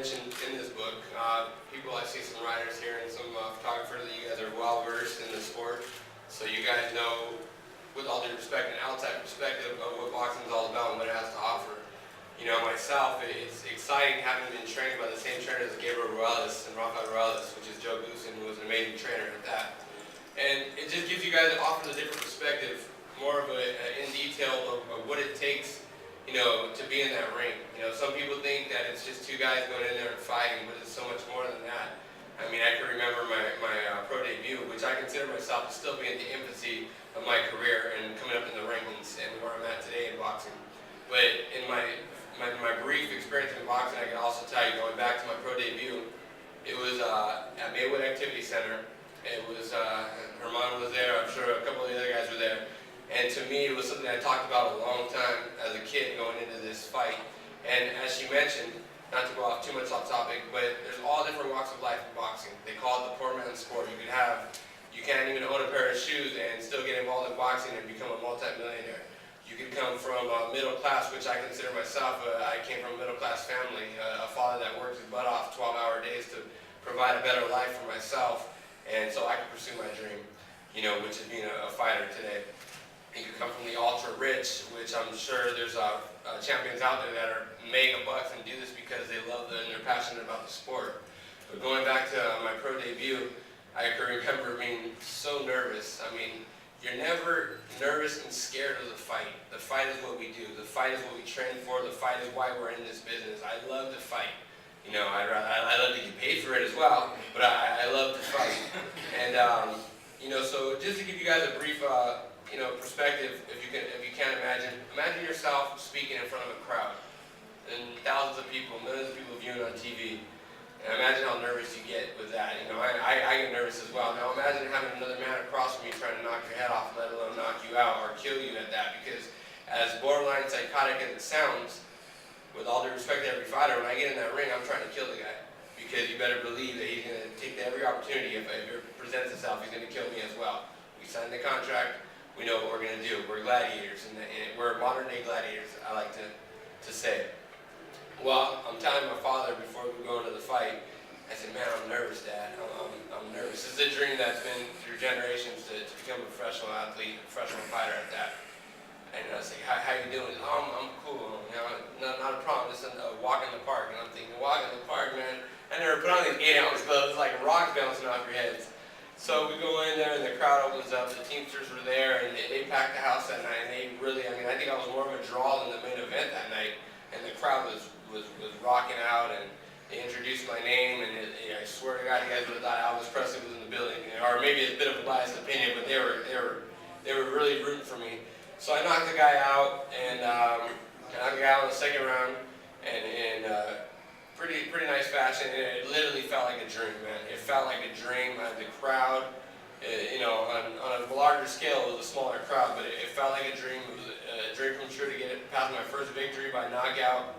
mentioned in this book, I see some writers here and some photographers that you guys are well versed in the sport, so you guys know, with all due respect, an outside perspective of what boxing is all about and what it has to offer. You know, myself, it's exciting having been trained by the same trainers as Gabe Ruelas and Ruelas, which is Joe Goosen, who was an amazing trainer at that. And it just gives you guys, offers a different perspective, more of in detail of what it takes, you know, to be in that ring. You know, some people think that it's just two guys going in there and fighting, but it's so much more than that. I mean, I can remember my pro debut, which I consider myself to still be in the infancy of my career and coming up in the rankings and where I'm at today in boxing. But in my brief experience in boxing, I can also tell you, going back to my pro debut, it was at Maywood Activity Center. It was, Herman was there, I'm sure a couple of the other guys were there. And to me, it was something I talked about a long time as a kid going into this fight. And as she mentioned, not to go off too much off topic, but there's all different walks of life in boxing. They call it the poor man's sport. You can't even own a pair of shoes and still get involved in boxing and become a multi-millionaire. You could come from middle class, which I consider myself, I came from a middle class family, a father that worked his butt off 12-hour days to provide a better life for myself, and so I could pursue my dream, you know, which is being a fighter today. You could come from the ultra rich, which I'm sure there's champions out there that are mega bucks and do this because they love and they're passionate about the sport. But going back to my pro debut, I can remember being so nervous. I mean, you're never nervous and scared of the fight. The fight is what we do. The fight is what we train for. The fight is why we're in this business. I love to fight. You know, I love to get paid for it as well, but I love to fight. And you know, so just to give you guys a brief you know, perspective, if you can imagine yourself speaking in front of a crowd and thousands of people, millions of people viewing on TV. And imagine how nervous you get with that. You know, I get nervous as well. Now imagine having another man across from you trying to knock your head off, let alone knock you out or kill you at that. Because as borderline psychotic as it sounds, with all due respect to every fighter, when I get in that ring, I'm trying to kill the guy. Because you better believe that he's going to take every opportunity. If it presents itself, he's going to kill me as well. We signed the contract. We know what we're going to do. We're gladiators, and we're modern-day gladiators, I like to say. Well, I'm telling my father before we go into the fight, I said, man, I'm nervous, Dad. I'm nervous. This is a dream that's been through generations to become a professional athlete, a professional fighter at that. And I was like, how you doing? Oh, I'm cool. You know, not a problem. Just a walk in the park. And I'm thinking, walk in the park, man. I never put on these 8-ounce gloves. It's like rocks bouncing off your heads. So we go in there and the crowd opens up, the Teamsters were there, and they packed the house that night, and they really, I mean, I think I was more of a draw than the main event that night, and the crowd was rocking out, and they introduced my name, and I swear to God, you guys would have thought Elvis Presley was in the building, or maybe a bit of a biased opinion, but they were really rooting for me. So I knocked the guy out, and I knocked the guy out in the second round, and pretty nice fashion, and it literally felt like a dream, man. It felt like a dream. The crowd, you know, on a larger scale, it was a smaller crowd, but it felt like a dream. It was a dream come true to get past my first victory by knockout.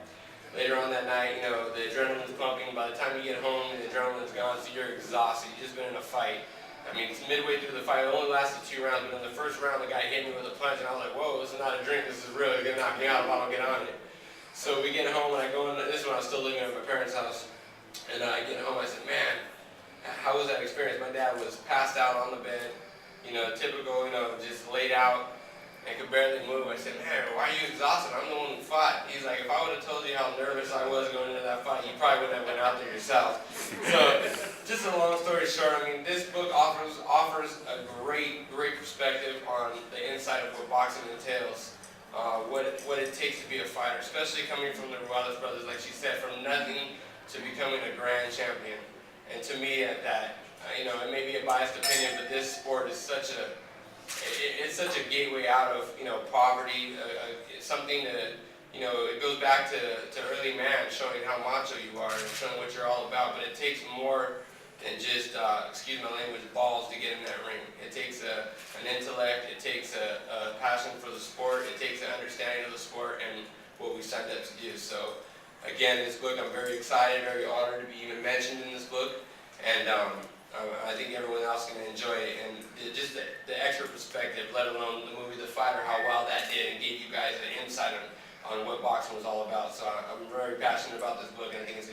Later on that night, you know, the adrenaline's pumping. By the time you get home, the adrenaline's gone, so you're exhausted. You've just been in a fight. I mean, it's midway through the fight. It only lasted 2 rounds, but in the first round, the guy hit me with a punch, and I was like, whoa, this is not a dream. This is real. You're going to knock me out if I don't get on it. So we get home, and I go in, this is when I was still living at my parents' house, and I get home, I said, man, how was that experience? My dad was passed out on the bed, you know, typical, you know, just laid out and could barely move. I said, man, why are you exhausted? I'm the one who fought. He's like, if I would have told you how nervous I was going into that fight, you probably wouldn't have went out there yourself. So, just a long story short, I mean, this book offers a great perspective on the inside of what boxing entails. What it takes to be a fighter, especially coming from the Ruelas brothers, like she said, from nothing to becoming a grand champion. And to me, at that, you know, it may be a biased opinion, but this sport is such a gateway out of, you know, poverty. It's something that, you know, it goes back to early man, showing how macho you are and showing what you're all about. But it takes more than just, excuse my language, balls to get in that ring. It takes an intellect, it takes a passion for the sport, it takes an understanding of the sport and what we signed up to do. So again, this book, I'm very excited, very honored to be even mentioned in this book, and I think everyone else is going to enjoy it. And just the extra perspective, let alone the movie The Fighter, how well that did and gave you guys an insight on what boxing was all about. So I'm very passionate about this book, and I think it's